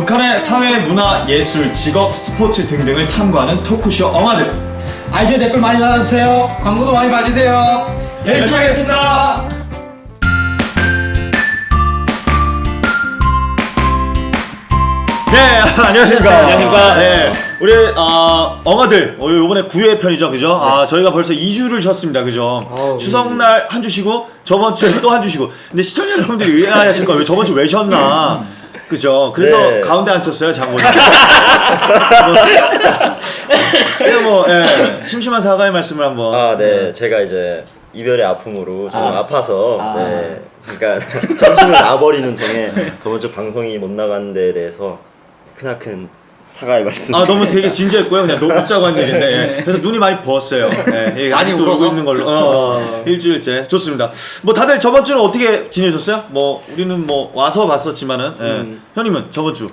북한의 사회, 문화, 예술, 직업, 스포츠 등등을 탐구하는 토크쇼 어마들. 아이디어 댓글 많이 달아주세요. 광고도 많이 봐주세요. 열심히 하겠습니다. 네, 안녕하십니까. 안녕하십니까. 네, 우리 어마들 요번에 9회 편이죠, 그죠? 아, 저희가 벌써 2주를 쉬었습니다, 그죠? 추석날 한 주 쉬고 저번 주에 또 한 주 쉬고. 근데 시청자 여러분들이 의아하실 거예요. 왜 저번 주 왜 쉬었나? 그죠? 그래서 네. 가운데 앉혔어요, 장모님. 그냥 뭐, 예, 심심한 사과의 말씀을 한번. 아, 네. 제가 이제 이별의 아픔으로 좀 아파서 네. 그러니까 정신을 놔버리는 통에 저번 주 방송이 못 나간 데에 대해서 크나큰 사과의 말씀. 아, 너무 되게 진지했고요. 그냥 너무 웃자고 한 얘기인데. 예. 그래서 눈이 많이 부었어요. 예, 아직도 울고 있는 걸로. 일주일째. 좋습니다. 뭐 다들 저번 주는 어떻게 지내셨어요? 뭐 우리는 뭐 와서 봤었지만은 예. 형님은 저번 주.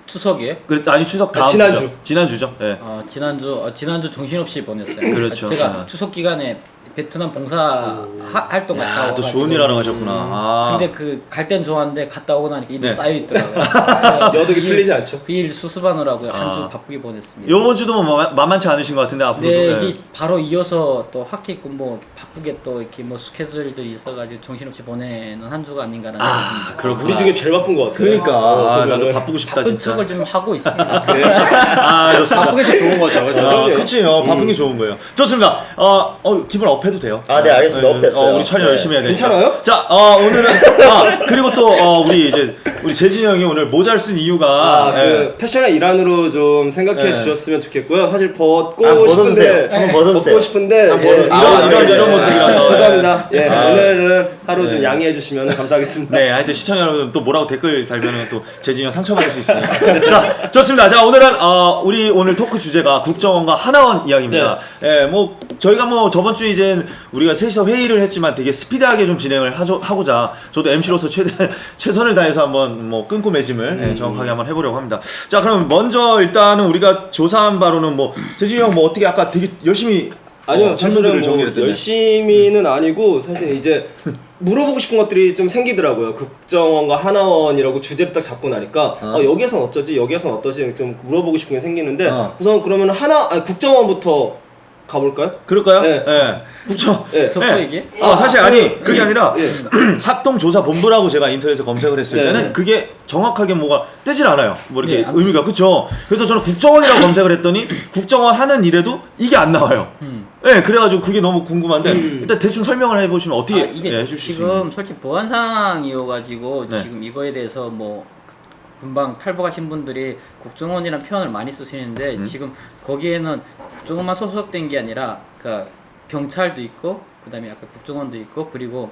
추석이에요? 아니 추석 다음 지난주. 주죠. 지난주죠. 예. 지난주 정신없이 보냈어요. 그렇죠. 제가 추석 기간에 베트남 봉사 활동 갔다 야, 또 와가지고. 좋은 일 하러 가셨구나. 아. 근데 그 갈 땐 좋았는데 갔다 오고 나니까 일이 네. 쌓여 있더라고요. 여독이 풀리지 않죠. 그 일 수습하느라고 한 주 바쁘게 보냈습니다. 요번 주도 뭐 만만치 않으신 것 같은데 앞으로도. 네, 예. 이게 바로 이어서 또 학기 있고 뭐 바쁘게 또 이렇게 뭐 스케줄들이 있어가지고 정신없이 보내는 한 주가 아닌가라는. 아, 그렇구나. 우리 중에 제일 바쁜 것 같아요. 그러니까 아, 나도 보면은. 바쁘고 싶다 바쁜 진짜. 척을 좀 하고 있습니다. 아, 좋습니다. 바쁘게 좀 좋은 거죠, 그죠? 아, 그치, 바쁜 게 좋은 거예요. 좋습니다. 기분 업해도 돼요. 아, 네, 알겠습니다. 업 됐어요. 우리 촬영 네. 열심히 해야 되니까. 괜찮아요? 자, 오늘은 그리고 또 우리 재진이 형이 오늘 모자를 쓴 이유가 그 패션의 일환으로 좀 생각해 네. 주셨으면 좋겠고요. 사실 벗고 한번 싶은데 벗어주세요. 한번 벗어주세요. 벗고 싶은데 이런 모습이라서. 죄송합니다. 예, 오늘은 하루 좀 양해해 주시면 감사하겠습니다. 네, 하여튼 시청자 여러분 또 뭐라고 댓글 달면은 또 재진이 형 상처받을 수 있으니까. 자, 좋습니다. 자, 오늘은 우리 오늘 토크 주제가 국정원과 하나원 이야기입니다. 예, 뭐 저희가 뭐 저번 주 이제 우리가 셋이서 회의를 했지만 되게 스피드하게 좀 진행을 하고자 저도 MC로서 최선을 다해서 한번 뭐 끊고 매짐을 정확하게 한번 해보려고 합니다. 자, 그럼 먼저 일단은 우리가 조사한 바로는 뭐 재진이 형 뭐 어떻게 아까 되게 열심히 아니요, 질문들을 사실은 뭐 정리했던데. 열심히는 아니고 사실 이제 물어보고 싶은 것들이 좀 생기더라고요. 국정원과 하나원이라고 주제를 딱 잡고 나니까 여기에선 어쩌지, 여기에선 어떠지 좀 물어보고 싶은 게 생기는데 우선 그러면 국정원부터 가볼까요? 그럴까요? 네. 예. 국정. 네. 저거 얘기해? 사실 아니 그게 아니라 예. 합동조사본부라고 제가 인터넷에 검색을 했을 때는 네. 그게 정확하게 뭐가 뜨질 않아요. 뭐 이렇게 네, 안 의미가 그쵸. 그래서 저는 국정원이라고 검색을 했더니 국정원 하는 일에도 이게 안 나와요. 네, 그래가지고 그게 너무 궁금한데 일단 대충 설명을 해보시면 어떻게 이게 해주실 수 있나요? 지금 솔직히 보안 상황이어가지고 네. 지금 이거에 대해서 뭐 금방 탈북하신 분들이 국정원이라는 표현을 많이 쓰시는데 지금 거기에는 국정원만 소속된 게 아니라 그러니까 경찰도 있고 그다음에 아까 국정원도 있고 그리고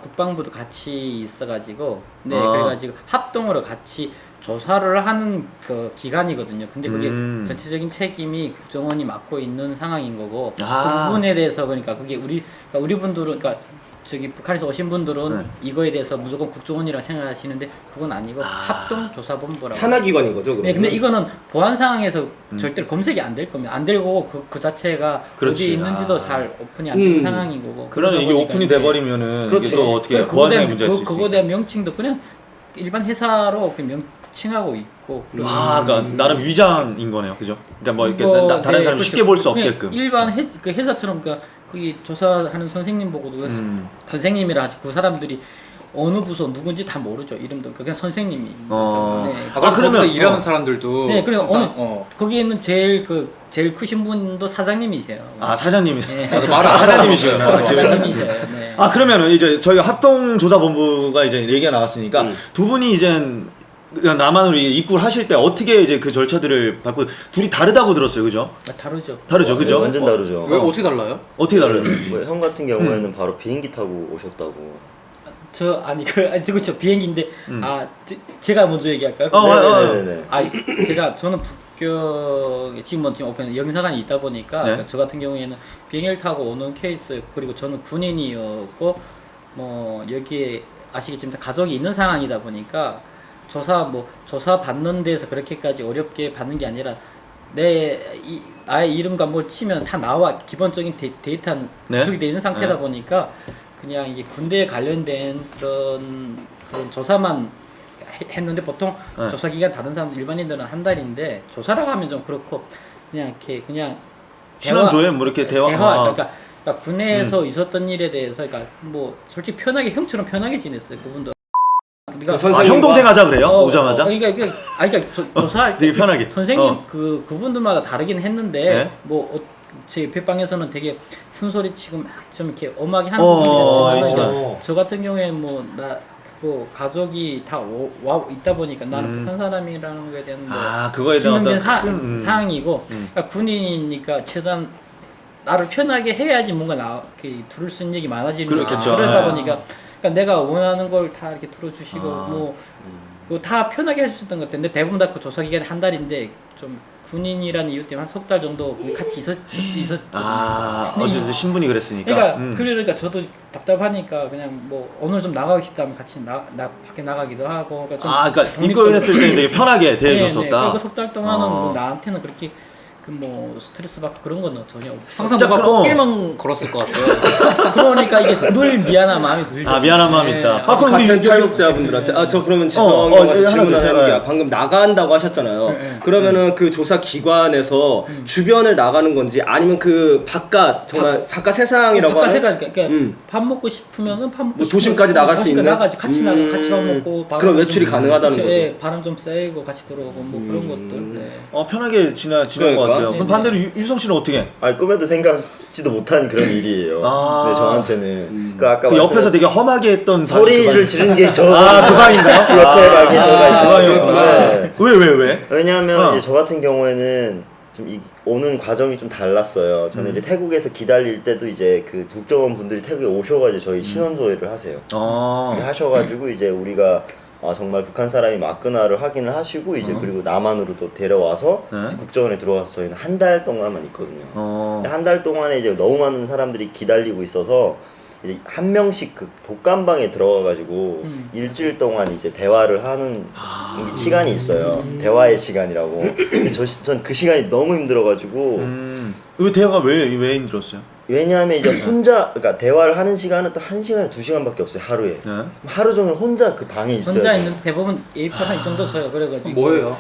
국방부도 같이 있어가지고 그래가지고 합동으로 같이 조사를 하는 그 기관이거든요. 근데 그게 전체적인 책임이 국정원이 맡고 있는 상황인 거고 그 부분에 대해서 그러니까 그게 우리 분들은 그러니까 저기 북한에서 오신 분들은 이거에 대해서 무조건 국정원이라고 생각하시는데 그건 아니고 합동조사본부라고. 산하기관인 거죠, 그러면? 네, 근데 이거는 보안 상황에서 절대로 검색이 안 될 겁니다. 안 되고 그 자체가 그렇지. 어디 있는지도 잘 오픈이 안 되는 상황인 거고. 그러면 이게 보니까 오픈이 이제 돼버리면은 그렇지. 이게 또 어떻게 그거에 보안상의 대한 문제가 있을 수 그거에 있으니까. 대한 명칭도 그냥 일반 회사로 그냥 명칭하고 있고. 그러니까 나름 위장인 거네요, 그죠? 그러니까 뭐 이렇게 다른 사람 그렇죠. 쉽게 볼 수 그냥 없게끔. 일반 그 회사처럼 그러니까 거기 조사하는 선생님 보고도 선생님이라 하지 그 사람들이 어느 부서 누군지 다 모르죠. 이름도 그냥 선생님이. 어. 네. 그러면 일하는 사람들도 네, 그리고 항상, 거기에는 제일 크신 분도 사장님이세요. 사장님이. 네. 사장님이시구나. 사장님이세요. 네. 그러면은 이제 저희가 합동조사본부가 이제 얘기가 나왔으니까 두 분이 이제 남한으로 입국을 하실 때 어떻게 이제 그 절차들을 밟고 둘이 다르다고 들었어요, 그죠? 다르죠. 다르죠, 그죠? 완전 다르죠. 왜 어떻게 달라요? 어떻게 다르요? 형 같은 경우에는 바로 비행기 타고 오셨다고. 그렇죠. 비행기인데 제가 먼저 얘기할까요? 네네네. 저는 북경에 지금 오pen 영사관이 있다 보니까 네. 저 같은 경우에는 비행기를 타고 오는 케이스 그리고 저는 군인이었고 뭐 여기에 아시겠지만 가족이 있는 상황이다 보니까 조사 받는 데서 그렇게까지 어렵게 받는 게 아니라 나의 이름과 뭘 치면 다 나와 기본적인 데이터는 네. 구축이 되어 있는 상태다 네. 보니까 그냥 이게 군대에 관련된 그런 조사만 했는데 보통 조사 기간 다른 사람들 일반인들은 한 달인데 조사라고 하면 좀 그렇고 그냥 이렇게 그냥 신원조회 뭐 이렇게 대화. 그러니까 군내에서 있었던 일에 대해서 그러니까 뭐 솔직히 편하게 형처럼 편하게 지냈어요 그분도. 그러니까 형 동생 하자 그래요? 오자마자? 그러니까 조사할 때 되게 편하게. 선생님 그분들마다 다르긴 했는데 네? 제 옆에 방에서는 되게 큰 소리 치고 막 좀 이렇게 엄하게 하는 분들이 있지만 그러니까 저 같은 경우에 뭐 가족이 다 와 있다 보니까 나는 북한 사람이라는 거에 대한 그거에 대한 증명된 어떤 사항이고 그러니까 군인이니까 최대한 나를 편하게 해야지 뭔가 들을 수 있는 얘기 많아지는 그렇겠죠. 그러다 네. 보니까 그러니까 내가 원하는 걸 다 이렇게 들어주시고 뭐 다 편하게 해주셨던 것 같은데 대부분 다 그 조사 기간이 한 달인데 좀 군인이라는 이유 때문에 한 석 달 정도 같이 있었. 어쨌든 신분이 그랬으니까. 그러니까 저도 답답하니까 그냥 뭐 오늘 좀 나가고 싶다면 같이 밖에 나가기도 하고. 그러니까 그러니까 입고했을 때 되게 편하게 대해줬었다. 그리고 석 달 동안은 뭐 나한테는 그렇게 뭐 스트레스 받고 그런 건 전혀 없어. 항상 뭔가 꽃길만 걸었을 것 같아요. 그러니까 이게 늘 미안한 마음이 들죠. 미안한 마음이 있다. 그럼 같은 탈북자분들한테 저 그러면 지성 형한테 질문 하나 해볼게요. 방금 나간다고 하셨잖아요. 그러면은 그 조사 기관에서 주변을 나가는 건지 아니면 그 바깥 정말 바깥 세상이라고 하는 그러니까 밥 먹고 싶으면은 밥 먹고 뭐 도심까지 나갈 수 있는? 나가지 같이 나가 같이 밥 먹고 그런 외출이 가능하다는 거죠. 예, 바람 좀 쐬고 같이 들어오고 뭐 그런 것들. 네. 편하게 지낸 것 그러니까. 같아요. 그럼 반대로 유성 씨는 어떻게? 꿈에도 생각지도 못한 그런 일이에요. 네, 저한테는. 아까 그 옆에서 되게 험하게 했던 소리를 지르는 게 저. 그 방인가요? 그 옆에 방에 저가 있었어요. 네. 왜? 왜냐하면 이제 저 같은 경우에는 좀 오는 과정이 좀 달랐어요. 저는 이제 태국에서 기다릴 때도 이제 그 국정원 분들이 태국에 오셔가지고 저희 신원조회를 하세요. 하셔가지고 이제 우리가 정말 북한 사람이 맞구나를 확인을 하시고 이제 그리고 남한으로 또 데려와서 이제 국정원에 들어와서 저희는 한 달 동안만 있거든요. 한 달 동안에 이제 너무 많은 사람들이 기다리고 있어서 이제 한 명씩 그 독감방에 들어가가지고 일주일 동안 이제 대화를 하는 시간이 있어요. 대화의 시간이라고. 근데 전 그 시간이 너무 힘들어가지고. 그 대화가 왜 힘들었어요? 왜냐하면 이제 혼자 그러니까 대화를 하는 시간은 또 1시간에 2시간밖에 없어요 하루에. 하루 종일 혼자 그 방에 있어요. 혼자 있는 대부분 A4 한 이 정도 써요. 그래가지고 뭐예요?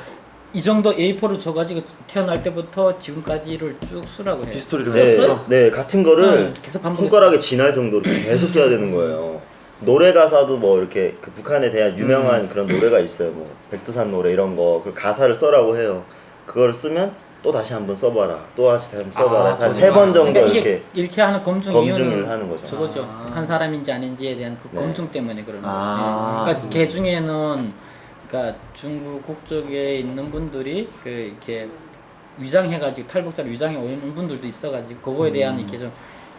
이 정도 A4를 줘가지고 태어날 때부터 지금까지를 쭉 쓰라고 해요. 히스토리를 썼어요? 네, 같은 거를 계속 반복했어요. 손가락에 지날 정도로 계속 써야 되는 거예요. 노래 가사도 뭐 이렇게 그 북한에 대한 유명한 그런 노래가 있어요. 뭐 백두산 노래 이런 거 그 가사를 써라고 해요. 그걸 쓰면 또 다시 한번 써봐라. 또 다시 한번 써봐라. 한 3번 정도 그러니까 이렇게 하는 검증 이유는 하는 거죠. 저거죠. 북한 사람인지 아닌지에 대한 그 검증 때문에 그러는 거예요. 그러니까 걔 중에는 그러니까 중국 국적에 있는 분들이 그 이렇게 위장해가지고 탈북자를 위장해 오는 분들도 있어가지고 그거에 대한 이렇게 좀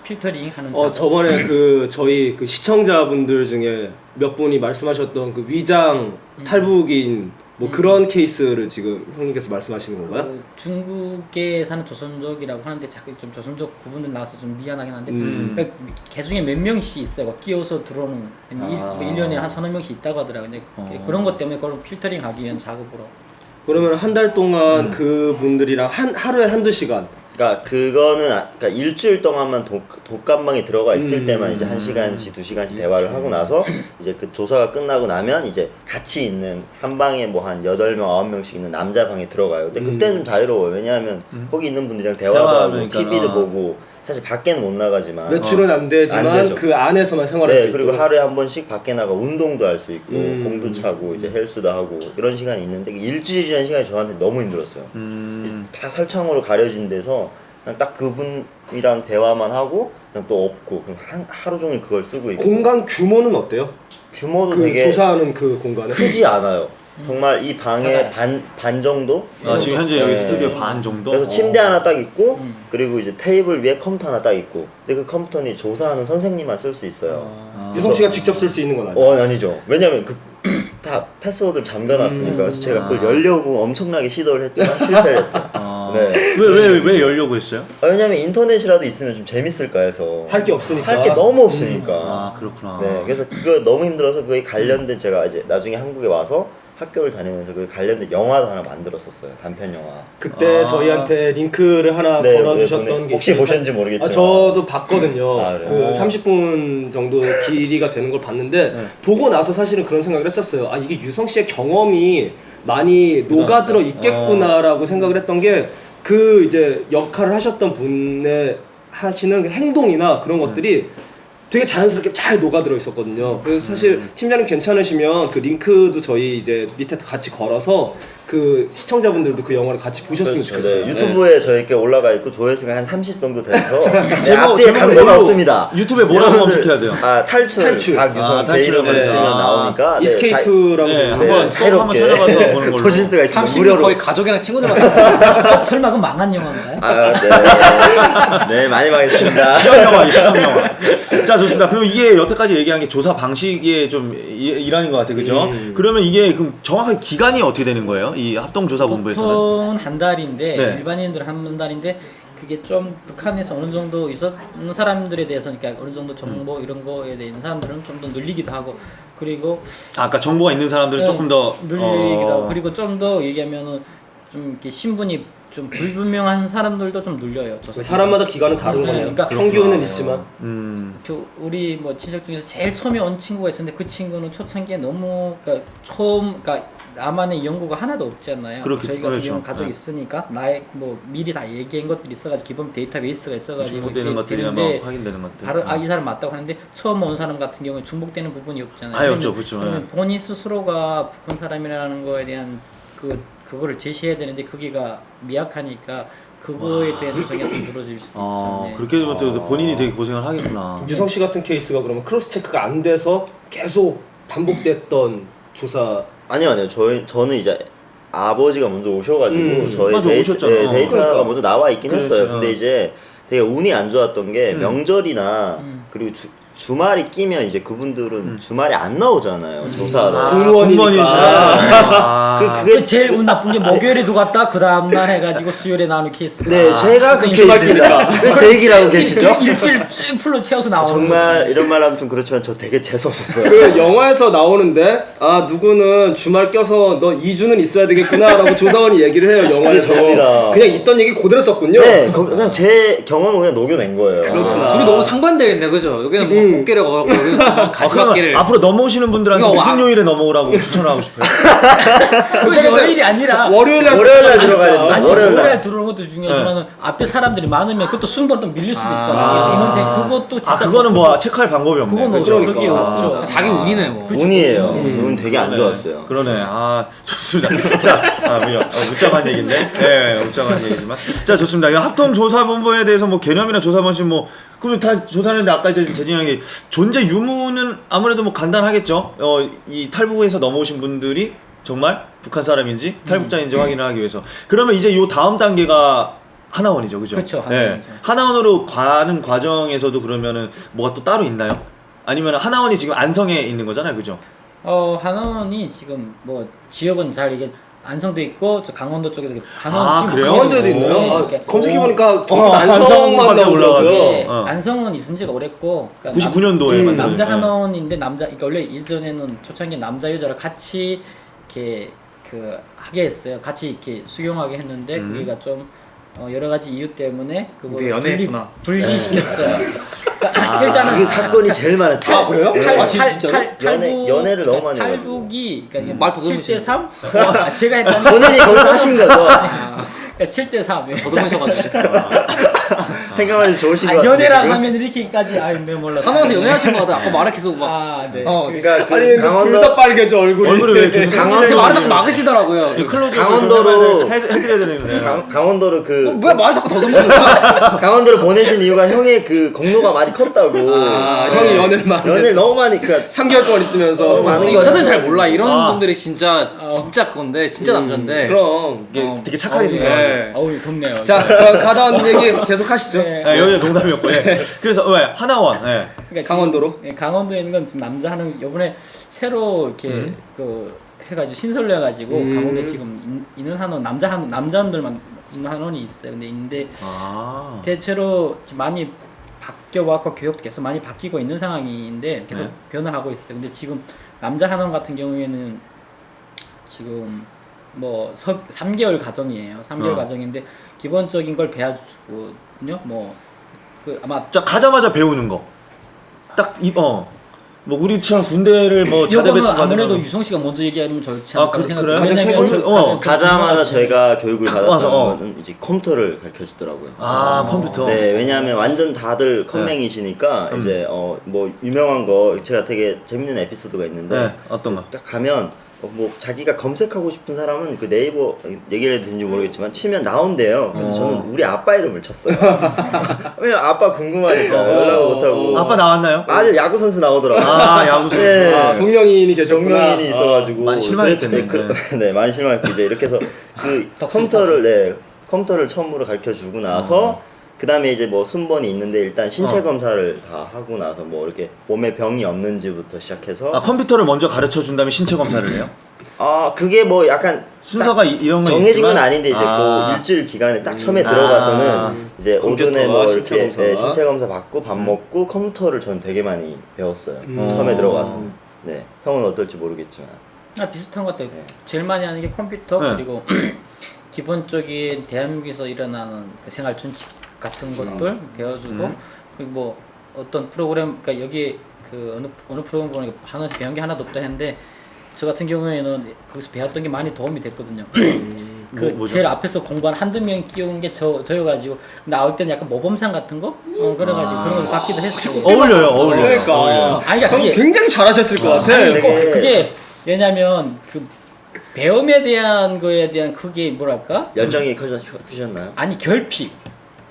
필터링 하는 작업. 저번에 그 저희 그 시청자분들 중에 몇 분이 말씀하셨던 그 위장 탈북인 뭐 그런 케이스를 지금 형님께서 말씀하시는 건가요? 그 중국에 사는 조선족이라고 하는데 자꾸 좀 조선족 구분들 나와서 좀 미안하긴 한데 그러니까 걔 중에 몇 명씩 있어요. 끼어서 들어오는 1년에 한 서너 명씩 있다고 하더라고요. 근데 그런 것 때문에 그걸 필터링 하기 위한 작업으로. 그러면 한 달 동안 그분들이랑 하루에 한두 시간. 그러니까 그거는 그러니까 일주일 동안만 독감방에 들어가 있을 때만 이제 1시간씩 2시간씩 대화를 하고 나서 이제 그 조사가 끝나고 나면 이제 같이 있는 한 방에 뭐 한 8명 9명씩 있는 남자 방에 들어가요. 근데 그때는 좀 자유로워요. 왜냐하면 거기 있는 분들이랑 대화도 하고 TV도 보고 사실 밖에는 못 나가지만 외출은 안 되지만 안 되죠. 그 안에서만 생활할 수 있고. 그리고 하루에 한 번씩 밖에 나가 운동도 할 수 있고 공도 차고 이제 헬스도 하고 이런 시간이 있는데 일주일이라는 시간이 저한테 너무 힘들었어요. 다 설창으로 가려진 데서 그냥 딱 그분이랑 대화만 하고 그냥 또 없고 그냥 하루 종일 그걸 쓰고 있고. 공간 규모는 어때요? 규모도 그 되게 조사하는 그 공간은 크지 않아요. 정말 이 방의 반 정도? 지금 현재 여기 스튜디오 반 정도? 그래서 침대 하나 딱 있고 그리고 이제 테이블 위에 컴퓨터 하나 딱 있고 근데 그 컴퓨터는 조사하는 선생님만 쓸 수 있어요. 유성 씨가 직접 쓸 수 있는 건 아니에요? 아니죠. 왜냐면 다 패스워드를 잠가놨으니까 그래서 제가 그걸 열려고 엄청나게 시도를 했지만 실패를 했어요. 네. 왜 열려고 했어요? 왜냐면 인터넷이라도 있으면 좀 재밌을까 해서 할 게 없으니까. 할 게 너무 없으니까. 그렇구나. 네, 그래서 그거 너무 힘들어서 그거에 관련된 제가 이제 나중에 한국에 와서 학교를 다니면서 그 관련된 영화도 하나 만들었었어요. 단편 영화. 그때 저희한테 링크를 하나 네, 걸어주셨던 게 혹시 있어요. 보셨는지 모르겠지만 저도 봤거든요. 아, 그래요? 그 30분 정도 길이가 되는 걸 봤는데 보고 나서 사실은 그런 생각을 했었어요. 아 이게 유성 씨의 경험이 많이 녹아들어 있겠구나라고 생각을 했던 게 그 이제 역할을 하셨던 분의 하시는 그 행동이나 그런 것들이 되게 자연스럽게 잘 녹아들어 있었거든요. 그래서 사실 팀장님 괜찮으시면 그 링크도 저희 이제 밑에 같이 걸어서 그 시청자분들도 그 영화를 같이 보셨으면 그렇죠. 좋겠어요. 네, 유튜브에 저희께 올라가 있고 조회수가 한 30 정도 돼서 제목, 앞뒤에 제목으로 강조가 없습니다. 유튜브에 뭐라고 여러분들, 검색해야 돼요? 아 탈출. 박유성 제 탈출을 이름을 치면 아, 나오니까 이스케이프라고 네, 부르는데 한번 자유롭게 찾아봐서 보는 걸로. 보실 수가 있습니다. 30분 무료로. 거의 가족이랑 친구들만 설마 그 망한 영화인가요? 아, 네, 많이 망했습니다. 시험 영화, 시험 영화. 자, 좋습니다. 그러면 이게 여태까지 얘기한 게 조사 방식의 좀 일환인 것 같아요, 그죠? 그러면 이게 그럼 정확하게 기간이 어떻게 되는 거예요? 이 합동조사본부에서는? 보통은 한 달인데 네. 일반인들은 한 달인데 그게 좀 북한에서 어느 정도 있었는 사람들에 대해서 그러니까 어느 정도 정보 이런 거에 대한 사람들은 좀 더 늘리기도 하고 그리고 아까 정보가 있는 사람들은 조금 더 늘리기도 하고 그리고 좀 더 얘기하면은 좀 이렇게 신분이 좀 불분명한 사람들도 좀 늘려요. 사람마다 기간은 다른 네, 거네요. 그러니까 평균은 있지만 우리 뭐 친척 중에서 제일 처음에 온 친구가 있었는데 그 친구는 초창기에 너무 그러니까 나만의 연구가 하나도 없지 않나요? 그렇겠죠. 저희가 그렇죠. 지금 가족이 네. 있으니까 나의 뭐 미리 다 얘기한 것들이 있어가지고 기본 데이터베이스가 있어가지고 중복되는 것들이나 뭐 확인되는 것들. 바로 이 사람 맞다고 하는데 처음 온 사람 같은 경우에 중복되는 부분이 없잖아요. 아예 없죠, 그렇죠. 그러면 본인 스스로가 북한 사람이라는 거에 대한 그거를 제시해야 되는데 그게가 미약하니까 그거에 대한 조정이 좀 늘어질 수도 있죠. 네. 그렇게 되면 또 본인이 되게 고생을 하겠구나. 유성 씨 같은 케이스가 그러면 크로스 체크가 안 돼서 계속 반복됐던 조사. 아니요. 저는 이제 아버지가 먼저 오셔가지고 저희 맞아, 오셨잖아. 데이터가 그러니까. 먼저 나와 있긴 그렇지. 했어요. 근데 이제 되게 운이 안 좋았던 게 명절이나 그리고 주말이 끼면 이제 그분들은 주말에 안 나오잖아요. 조사로. 공무원이니까. 그게 제일 운 나쁜 게 목요일에 누가 갔다 그 다음날 해가지고 수요일에 나오는 케이스가 네, 제가 그 주말 케이스입니다. 왜 제 얘기를 하고 계시죠? 일주일 쭉 풀로 채워서 나오는 정말 이런 말 하면 좀 그렇지만 저 되게 재수없었어요. 그 영화에서 나오는데 아 누구는 주말 껴서 너 2주는 있어야 되겠구나라고 조사원이 얘기를 해요. 영화에서 접니다. 그냥 있던 얘기 그대로 썼군요. 네, 그냥 제 경험을 그냥 녹여낸 거예요. 그렇구나. 둘이 너무 상반되겠네, 그죠? 여기는 뭐 꽃게를 걸었고 여기는 가시밭길을. 그러면 앞으로 넘어오시는 분들한테 이거 무슨 와- 요일에 넘어오라고 추천하고 싶어요. 그게 월요일이 아니라 월요일날 월요일날 들어가야 된다. 아니 월요일날. 월요일 들어오는 것도 중요하지만 앞에 사람들이 많으면 그것도 순번을 또 밀릴 수도 있잖아. 이번 그것도 진짜 그거는 뭐 체크할 방법이 없네. 그건 그렇죠? 없죠. 그게 없죠. 자기 운이네 뭐. 운이에요. 운 되게 안 좋았어요. 그러네. 좋습니다. 자, 웃자만 얘기인데. 네, 웃자만 얘기지만. 자, 좋습니다. 합동조사본부에 대해서 뭐 개념이나 조사 방식 그러면 다 조사하는데 아까 이제 재진 형이 존재 유무는 아무래도 뭐 간단하겠죠. 이 탈북에서 넘어오신 분들이 정말 북한 사람인지 탈북자인지 확인을 하기 위해서. 그러면 이제 요 다음 단계가 하나원이죠, 그죠? 그렇죠, 네. 하나원이죠. 하나원으로 가는 과정에서도 그러면은 뭐가 또 따로 있나요? 아니면 하나원이 지금 안성에 있는 거잖아요, 그죠? 하나원이 지금 뭐 지역은 잘 이게 안성도 있고 저 강원도 쪽에도 그래요? 강원도에도 있나요? 네, 아, 이렇게 검색해보니까 안성밖에 안성만 나오더라고요. 올라가죠. 이게 어. 안성은 있은 지가 오랬고 99년도에 만든 남자 네. 한원인데 그러니까 원래 이전에는 초창기 남자 여자를 같이 이렇게 하게 했어요. 같이 이렇게 수용하게 했는데 그게가 좀 여러 가지 이유 때문에 그걸 이게 연애했구나. 분리시켰어요. 그러니까 일단은 그 사건이 제일 많았죠. 아, 그래요? 연애를 너무 많이 해가지고. 탈북이 그러니까 말 더듬으시네. 7대3? 제가 했다는 본인이 거기서 하신 거죠. 그러니까 7대3. 더듬으셔가지고. 생각만 해도 좋으신 것 같은데. 연애랑 지금? 하면 이렇게까지 내가 몰랐어. 하면서 연애하신 거 같아. 아까 말을 계속 막. 네. 그러니까 그 아니 강원도 둘 다 빨개져 얼굴이. 얼굴이 왜 계속 이렇게 말을 자꾸 막으시더라고요. 강원도로 해드려야 되는데. 강원도로 왜 말을 자꾸 더듬으세요? 강원도로 보내신 이유가 형의 그 공로가 많이 컸다고. 형이 연애를 많이 연애를 했어. 너무 많이 그러니까 3개월 동안 있으면서 너무 많은 여자들은 잘 몰라. 이런 아. 분들이 진짜 그건데 진짜 남잔데. 그럼. 이게 되게 착하게 생겨요. 네. 어우 덥네요. 자 가다운 얘기 계속 하시죠. 네. 여기 농담이었고. 그래서 왜 하나원. 예. 그러니까 강원도로? 지금, 강원도에 있는 건 지금 남자 하는 요번에 새로 이렇게 해가지고 신설로 해가지고 강원도에 지금 있는 한원 남자들만 있는 한원이 있어요. 근데 있는데 대체로 좀 많이 바뀌어왔고 교육도 계속 많이 바뀌고 있는 상황인데 계속 변화하고 있어요. 근데 지금 남자 한원 같은 경우에는 지금 뭐 3개월 과정이에요. 3개월 과정인데 기본적인 걸 배워주거든요. 뭐 그 아마 자 가자마자 배우는 거. 뭐 우리처럼 군대를 뭐 자대 이거는 배치 아무래도 받으면 유성 씨가 먼저 얘기하면 좋지 아, 않을까 그래요? 생각해요. 가자마자 저희가 교육을 받았던 와서, 거는 이제 컴퓨터를 가르쳐 주더라고요. 컴퓨터. 네, 왜냐하면 완전 다들 컴맹이시니까 이제 뭐 유명한 거 제가 되게 재밌는 에피소드가 있는데 네, 어떤 거? 딱 가면 뭐 자기가 검색하고 싶은 사람은 그 네이버 얘기를 해도 되는지 모르겠지만 치면 나온대요. 그래서 저는 우리 아빠 이름을 쳤어요. 왜냐면 아빠 궁금하니까 연락을 못하고. 아빠 나왔나요? 아니 야구 선수 나오더라고요. 야구 선수. 네. 동명이인이 계셨구나. 동명인이 있어가지고 많이 실망했겠네. 네, 많이 실망했고 이제 이렇게 해서 그 컴퓨터를 처음으로 가르쳐 주고 나서 그 다음에 이제 뭐 순번이 있는데 일단 신체 검사를 다 하고 나서 뭐 이렇게 몸에 병이 없는지부터 시작해서 컴퓨터를 먼저 가르쳐 준 다음에 신체 검사를 해요? 그게 뭐 약간 순서가 이런 거 정해진 건 있지만? 아닌데 이제 그 일주일 기간에 딱 처음에 들어가서는 이제 오전에 뭐 이렇게 신체 검사 받고 밥 먹고 컴퓨터를 전 되게 많이 배웠어요. 처음에 들어가서. 네, 형은 어떨지 모르겠지만. 비슷한 것 같아요. 제일 많이 하는 게 컴퓨터 그리고 기본적인 대한민국에서 일어나는 그 생활 준칙 같은 것들 배워주고 그리고 뭐 어떤 프로그램 그러니까 여기 그 어느 프로그램 보니까 하나씩 배운 게 하나도 없다 했는데 저 같은 경우에는 거기서 배웠던 게 많이 도움이 됐거든요. 제일 앞에서 공부한 한두 명 끼운 게 저여가지고 나올 때는 약간 모범상 같은 거 그래가지고 그런 걸 받기도 했어요. 어울려요. 그러니까 그러니까 형 굉장히 잘하셨을 것 같아. 그게 왜냐면 그 배움에 대한 거에 대한 그게 뭐랄까? 열정이 크셨나요? 아니 결핍.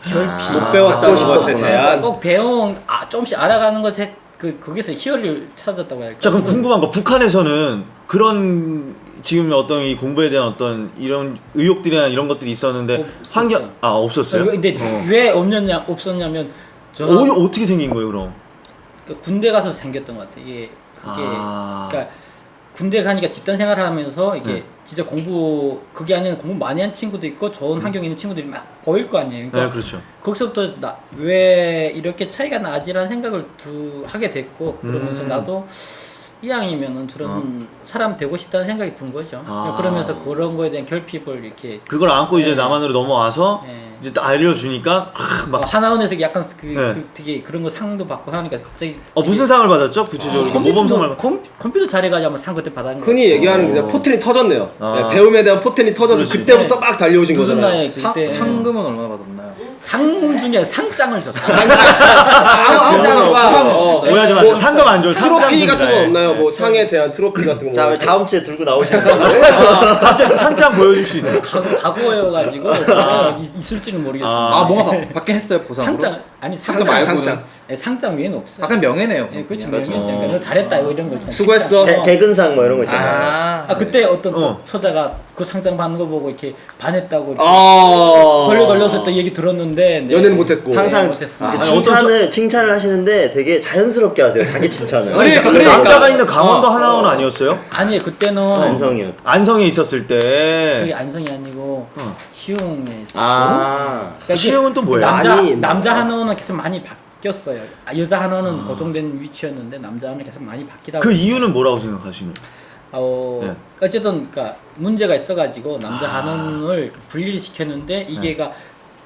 못 배웠던 것에 대한 꼭 배운 조금씩 알아가는 것에 거기서 희열을 찾았다고 할까. 자 그럼 궁금한 거 북한에서는 그런 지금 어떤 이 공부에 대한 어떤 이런 의욕들이나 이런 것들이 있었는데 없었어요. 없었어요? 근데 왜 없었냐면 저는 어떻게 생긴 거예요 그럼? 군대 가서 생겼던 것 같아. 이게 그게 그러니까 군대 가니까 집단 생활을 하면서 이게 진짜 그게 아니라 공부 많이 한 친구도 있고 좋은 환경에 있는 친구들이 막 보일 거 아니에요. 그러니까 네, 그렇죠. 거기서부터 왜 이렇게 차이가 나지라는 생각을 하게 됐고 그러면서 나도 이왕이면은 저런 사람 되고 싶다는 생각이 든 거죠. 그러면서 그런 거에 대한 결핍을 이렇게 그걸 안고 이제 남한으로 넘어와서 이제 딱 알려주니까 막 하나원에서 약간 되게 그런 거 상도 받고 하니까 갑자기 무슨 상을 받았죠? 구체적으로 모범상을 컴퓨터 잘해가지고 상 그때 받았는 거. 흔히 얘기하는 게 포텐이 터졌네요. 네, 배움에 대한 포텐이 터져서 그렇지. 그때부터 막 달려오신 무슨 거잖아요. 나이에 그때 상금은 얼마나 받았나요? 상 중에 상장을 줬어요. 오해하지 마세요. 상금 안 줘요. 트로피 같은 건 없나요? 뭐 네. 상에 대한 트로피 같은 거. 자, 다음 주에 들고 나오시는 거예요? 갑자기 상장 보여줄 수 있는. 과거여가지고 있을지는 모르겠습니다. 뭔가 받긴 했어요 보상으로. 상장 아니 상장 말고는. 상장. 상장 외에는 없어요. 약간 명예네요. 그렇죠. 그러니까 너 잘했다 이런 거 있잖아요. 수고했어. 개근상 뭐 이런 거 있잖아요. 그때 어떤 또 처자가 그 상장 받는 거 보고 이렇게 반했다고 이렇게 돌려서 또 얘기 들었는데 연애는 못했고 항상 못했습니다. 이제 칭찬을 하시는데 되게 자연스럽게 하세요. 자기 칭찬을. 그러니까 남자가 있는 강원도 하나원 아니었어요? 아니 그때는 안성이요. 안성에 있었을 때. 그게 안성이 아니고 시흥에 있었고 그러니까 시흥은 또 뭐예요? 남자 하나원은 계속 많이 바뀌었어요. 여자 하나원은 고정된 위치였는데 남자 하나원은 계속 많이 바뀌다 그 이유는 뭐라고 생각하시나요? 어쨌든 그러니까 문제가 있어가지고 남자 한원을 분리를 시켰는데 이게가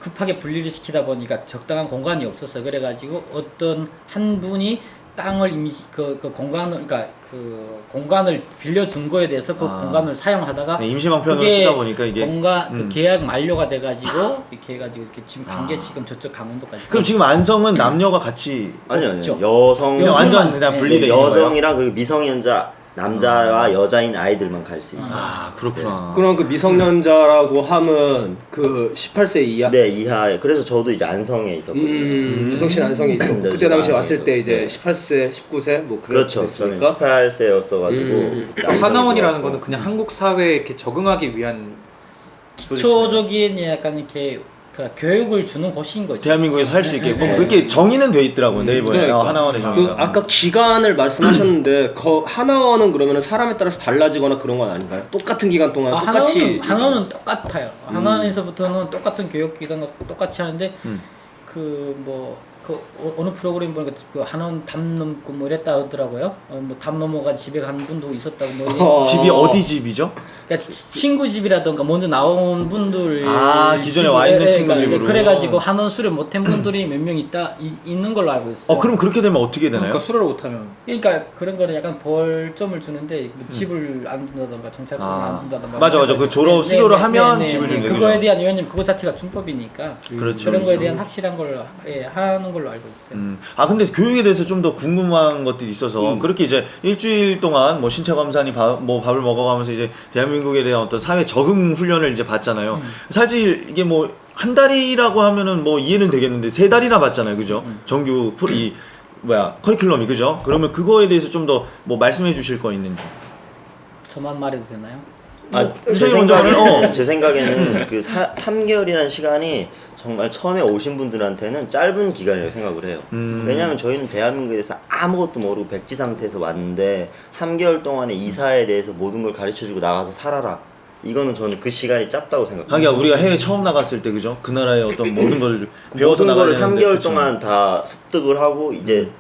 급하게 분리를 시키다 보니까 적당한 공간이 없었어. 그래가지고 어떤 한 분이 땅을 그 공간을 그러니까 그 공간을 빌려준 거에 대해서 그 공간을 사용하다가 임시방편으로 쓰다 보니까 이게 공간 그 계약 만료가 돼가지고 이렇게 해가지고 이렇게 지금 간 게 지금 저쪽 강원도까지. 그럼 지금 안성은 남녀가 같이 아니요. 없죠. 여성 완전 그냥 분리돼 있는 거예요? 여성이랑 그리고 미성년자 남자와 여자인 아이들만 갈 수 있어요. 그렇구나. 그럼 그 미성년자라고 하면 그 18세 이하? 네, 이하에. 그래서 저도 이제 안성에 있었거든요. 유성 씨는 안성에 있었고 그때 당시 왔을 때 이제 18세, 19세 뭐 그렇죠. 저는 그랬으니까 18세였어가지고 하나원이라는 거는 그냥 한국 사회에 이렇게 적응하기 위한 기초적인 약간 이렇게 그 교육을 주는 곳인 거죠. 대한민국에서 할 수 있게 뭐 그렇게 정의는 돼 있더라고요. 네이버에 그러니까. 하나원의 그 정의가. 아까 기간을 말씀하셨는데 하나원은 그러면 사람에 따라서 달라지거나 그런 건 아닌가요? 똑같은 기간 동안 똑같이 한원은 똑같아요. 한원에서부터는 똑같은 교육 기간과 똑같이 하는데 그 뭐 어느 프로그램 보니까 그 한원 담 넘고 뭐 이랬다 하더라고요. 뭐 담 넘어가 집에 간 분도 있었다고 뭐. 집이 어디 집이죠? 그러니까 친구 집이라던가 먼저 나온 분들 기존에 와 있는 친구 집으로. 그래가지고 한원 수료 못한 분들이 몇 명 있는 걸로 알고 있어요. 그럼 그렇게 되면 어떻게 되나요? 그러니까 수료를 못하면 그러니까 그런 거는 약간 벌점을 주는데 뭐 집을 안 준다던가 정착금을 안 준다던가. 맞아. 그 졸업 수료를 하면 집을 준다. 그거에 대한 왜냐면 그거 자체가 준법이니까. 그렇죠. 그런 거에 대한 확실한 걸 하는 걸로 알고 있어요. 근데 교육에 대해서 좀 더 궁금한 것들이 있어서 그렇게 이제 일주일 동안 뭐 신체 검사니 밥을 먹어가면서 이제 대한민국에 대한 어떤 사회 적응 훈련을 이제 받잖아요. 사실 이게 뭐 한 달이라고 하면은 뭐 이해는 되겠는데 3달이나 받잖아요, 그죠? 정규 커리큘럼이 그죠? 그러면 그거에 대해서 좀 더 뭐 말씀해 주실 거 있는지. 저만 말해도 되나요? 제 생각에는 그 3개월이라는 시간이 정말 처음에 오신 분들한테는 짧은 기간이라고 생각을 해요. 왜냐하면 저희는 대한민국에 대해서 아무것도 모르고 백지 상태에서 왔는데 3개월 동안에 이사에 대해서 모든 걸 가르쳐주고 나가서 살아라. 이거는 저는 그 시간이 짧다고 생각해요. 하기야 우리가 해외 처음 나갔을 때 그죠? 그 나라의 어떤 모든 걸 배워서 모든 걸 나가야 3개월 그쵸? 동안 다 습득을 하고 이제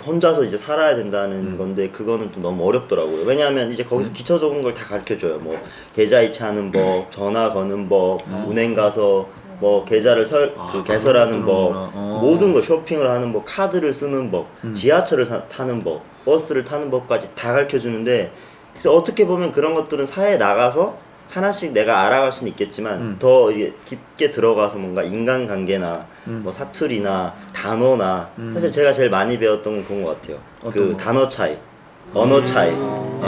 혼자서 이제 살아야 된다는 건데 그거는 좀 너무 어렵더라고요. 왜냐하면 이제 거기서 기초 적은 걸 다 가르쳐줘요. 뭐 계좌 이체하는 법, 전화 거는 법, 은행 가서 뭐 계좌를 개설하는 법, 모든 거 쇼핑을 하는 법, 카드를 쓰는 법, 지하철을 타는 법, 버스를 타는 법까지 다 가르쳐주는데 그래서 어떻게 보면 그런 것들은 사회에 나가서 하나씩 내가 알아갈 수는 있겠지만 더 이게 깊게 들어가서 뭔가 인간관계나 뭐 사투리나 단어나 사실 제가 제일 많이 배웠던 건 그런 것 같아요. 그 단어 차이, 언어 차이.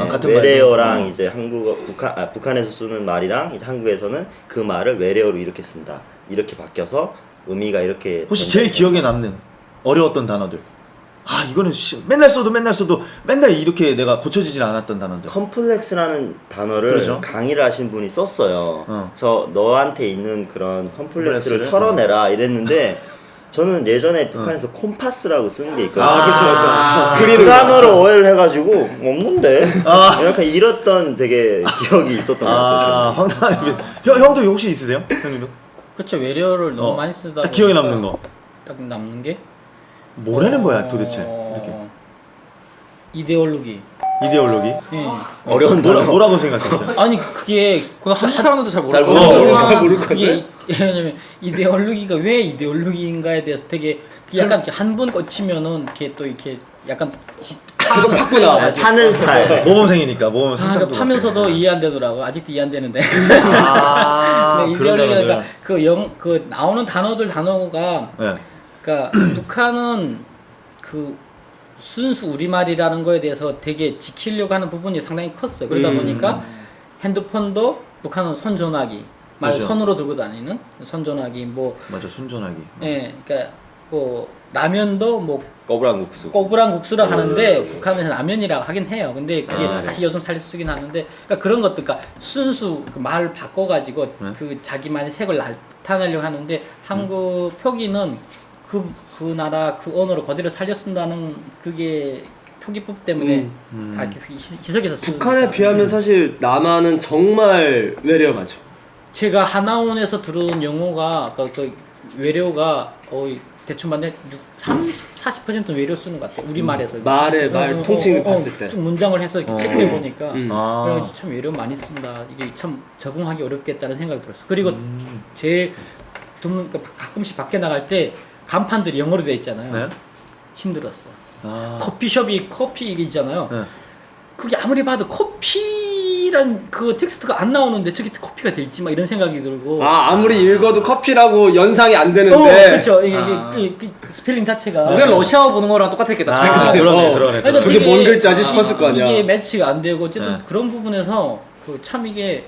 같은 외래어랑 이제 북한에서 쓰는 말이랑 이제 한국에서는 그 말을 외래어로 이렇게 쓴다. 이렇게 바뀌어서 의미가 이렇게. 혹시 제일 기억에 남는 어려웠던 단어들. 이거는 맨날 써도 맨날 이렇게 내가 고쳐지질 않았던 단어들. 컴플렉스라는 단어를 그렇죠. 강의를 하신 분이 썼어요. 그래서 너한테 있는 그런 컴플렉스를 털어내라 이랬는데 저는 예전에 북한에서 콤파스라고 쓰는 게 있거든요. 그렇죠. 그 단어로 오해를 해가지고 없는데 약간 이랬던 되게 기억이 있었던 것 같아요. 황당하게. 형도 혹시 있으세요? 형님도? 그렇죠. 외래어를 너무 많이 쓰다 딱 기억에 보니까 남는 거. 딱 남는 게 뭐라는 거야 도대체 이렇게. 이데올로기. 이데올로기? 예. 어려운 단어. 뭐라고 생각했어요? 아니 그게 그건 한국 사람들도 잘 잘 모르고 모르죠. 그게 왜냐면 이데올로기가 왜 이데올로기인가에 대해서 되게 약간 이렇게 한 번 꽂히면은 이렇게 또 이렇게 약간 계속 바꾸나. 파는 스타일. 모범생이니까 모범 상상도. 파면서도 이해 안 되더라고. 아직도 이해 안 되는데. 그런 이데올로기가 단어들. 그 나오는 단어가 네. 그러니까 북한은 그 순수 우리말이라는 거에 대해서 되게 지키려고 하는 부분이 상당히 컸어요. 그러다 보니까 핸드폰도 북한은 손전화기, 그렇죠. 손으로 들고 다니는 손전화기 맞아 손전화기. 예, 그러니까 뭐 라면도 뭐 꼬부랑 국수. 꼬부랑 국수라 하는데 북한에서 라면이라고 하긴 해요. 근데 그게 다시 요즘 살려 쓰긴 하는데 그러니까 그런 것들, 그러니까 순수 그 말 바꿔가지고 그 자기만의 색을 나타내려고 하는데 한국 표기는 그 나라 그 언어를 그대로 살려 쓴다는 그게 표기법 때문에 다 이렇게 희석해서 쓰는. 북한에 비하면 사실 남한은 정말 외래어 많죠. 제가 하나원에서 들은 영어가 그 외래어가 대충 맞네 30-40% 외래어 쓰는 것 같아요. 우리말에서 말 통칭을 봤을 때 쭉 문장을 해서 이렇게 체크해 보니까 아. 참 외래어 많이 쓴다. 이게 참 적응하기 어렵겠다는 생각이 들었어요. 그리고 제일 그러니까 가끔씩 밖에 나갈 때 간판들이 영어로 돼 있잖아요. 네? 힘들었어. 아. 커피숍이 커피 이게 있잖아요. 네. 그게 아무리 봐도 커피란 그 텍스트가 안 나오는데 저게 커피가 될지 막 이런 생각이 들고. 아무리 읽어도 커피라고 연상이 안 되는데 그렇죠. 이게 스펠링 자체가. 우리가 러시아어 보는 거랑 똑같았겠다. 그러네. 그러니까 저게 뭔 글자지 싶었을 거 아니야. 이게 매치가 안 되고 어쨌든 네. 그런 부분에서 참 이게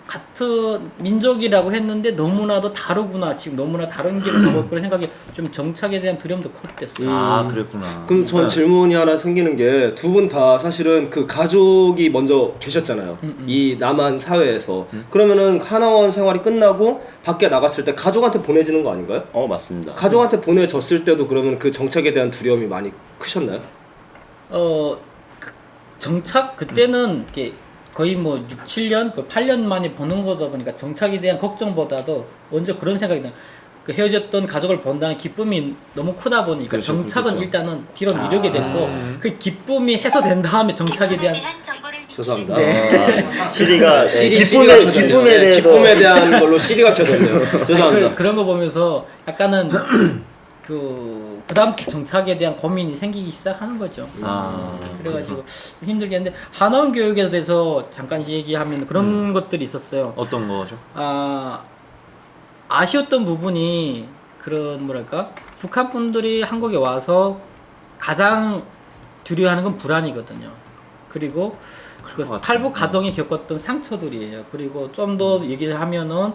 같은 민족이라고 했는데 너무나도 다르구나. 지금 너무나 다른 길을 가고 있고 그런 생각이 좀 정착에 대한 두려움도 컸댔어요. 그랬구나. 그럼 전 질문이 하나 생기는 게 두 분 다 사실은 그 가족이 먼저 계셨잖아요. 이 남한 사회에서. 그러면은 하나원 생활이 끝나고 밖에 나갔을 때 가족한테 보내지는 거 아닌가요? 맞습니다. 가족한테 보내졌을 때도 그러면 그 정착에 대한 두려움이 많이 크셨나요? 정착 그때는 이렇게 거의 뭐 6, 7년, 8년 만에 보는 거다 보니까 정착에 대한 걱정보다도 먼저 그런 생각이 들어요. 그 헤어졌던 가족을 본다는 기쁨이 너무 크다 보니까 그렇죠, 정착은 그렇죠. 일단은 뒤로 미루게 됐고 그 기쁨이 해소된 다음에 정착에 대한 죄송합니다. 네. 시리가 시리가 켜졌네요. 기쁨에 대해서 기쁨에 대한 걸로 시리가 켜졌네요. 죄송합니다. 그런 거 보면서 약간은 그다음 정착에 대한 고민이 생기기 시작하는 거죠. 그래가지고 힘들겠는데 한원 교육에 대해서 잠깐 얘기하면 그런 것들이 있었어요. 어떤 거죠? 아쉬웠던 부분이 그런 뭐랄까 북한 분들이 한국에 와서 가장 두려워하는 건 불안이거든요. 그리고 그 탈북 가정이 겪었던 상처들이에요. 그리고 좀 더 얘기를 하면은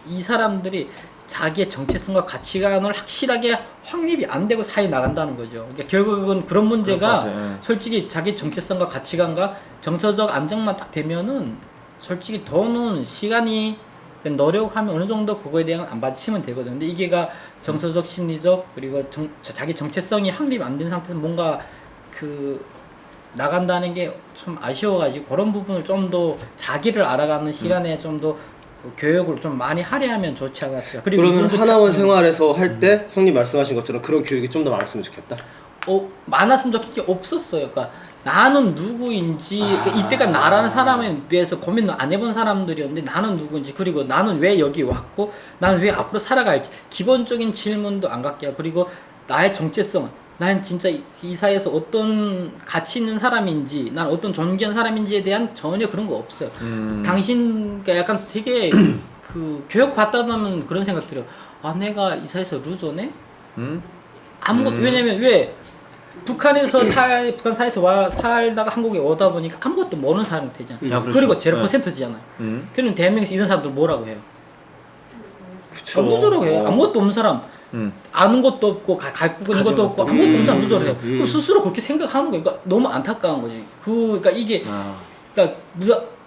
이 사람들이 자기의 정체성과 가치관을 확실하게 확립이 안 되고 사회 나간다는 거죠. 그러니까 결국은 그런 문제가 솔직히 자기 정체성과 가치관과 정서적 안정만 딱 되면은 솔직히 더는 시간이 노력하면 어느 정도 그거에 대한 안 받치면 되거든요. 근데 이게가 정서적, 심리적 그리고 자기 정체성이 확립 안 된 상태에서 뭔가 나간다는 게 좀 아쉬워가지고 그런 부분을 좀 더 자기를 알아가는 시간에 좀 더 교육을 좀 많이 할애하면 좋지 않았을까. 그리고 그러면 이분들 하나원 생활에서 할 때 형님 말씀하신 것처럼 그런 교육이 좀 더 많았으면 좋겠다. 많았으면 좋겠게 없었어요. 그러니까 나는 누구인지 그러니까 이때가 나라는 사람에 대해서 고민을 안 해본 사람들이었는데 나는 누구인지 그리고 나는 왜 여기 왔고 나는 왜 앞으로 살아갈지 기본적인 질문도 안 갖게 하고 그리고 나의 정체성 난 진짜 이 사회에서 어떤 가치 있는 사람인지 난 어떤 존귀한 사람인지에 대한 전혀 그런 거 없어요. 당신 그러니까 약간 되게 교육 받다 보면 그런 생각 들어요. 내가 이 사회에서 루저네? 왜냐면 왜 북한에서 북한 사회에서 살다가 한국에 오다 보니까 아무것도 모르는 사람이 되잖아. 그렇죠. 그리고 0%잖아요. 그럼 대한민국에서 이런 사람들 뭐라고 해요? 루저라고 해요. 아무것도 없는 사람. 아는 것도 없고 갖고 있는 것도 없고 아무것도 없는 사람 루저를 해요. 그럼 스스로 그렇게 생각하는 거예요. 그러니까 너무 안타까운 거지. 그러니까 이게 그러니까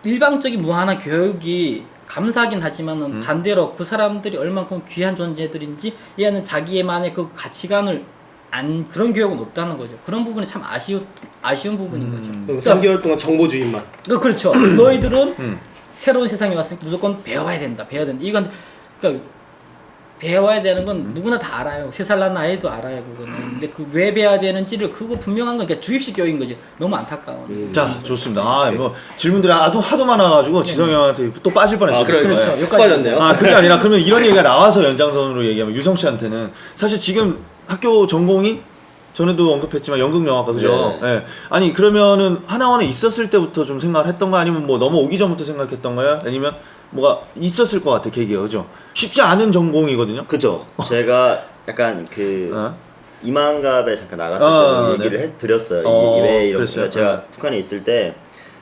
일방적인 무한한 교육이 감사하긴 하지만은 반대로 그 사람들이 얼만큼 귀한 존재들인지 얘는 자기만의 그 가치관을 그런 교육은 없다는 거죠. 그런 부분이 참 아쉬운 부분인 거죠. 3개월 동안 정보주의만. 그렇죠. 너희들은 새로운 세상에 왔으니까 무조건 배워야 된다. 이건 그러니까 배워야 되는 건 누구나 다 알아요. 3살 난 아이도 알아요, 그거는. 근데 왜 배워야 되는지를 그거 분명한 건 그러니까 주입식 교육인 거지. 너무 안타까워. 자, 좋습니다. 뭐 질문들이 하도 많아가지고 지성이 형한테 또 빠질 뻔했어요. 그렇죠. 여기까지 빠졌네요. 그게 아니라 그러면 이런 얘기가 나와서 연장선으로 얘기하면 유성 씨한테는 사실 지금 학교 전공이 전에도 언급했지만 연극영화과 그죠? 네. 네. 아니 그러면은 하나원에 있었을 때부터 좀 생각을 했던 거 아니면 뭐 넘어오기 전부터 생각했던 거야? 아니면 뭐가 있었을 것 같아 계기가 그죠? 쉽지 않은 전공이거든요. 그죠. 제가 약간 이만갑에 잠깐 나갔을 때 얘기를 해드렸어요. 왜 이런 그랬어요? 제가 북한에 있을 때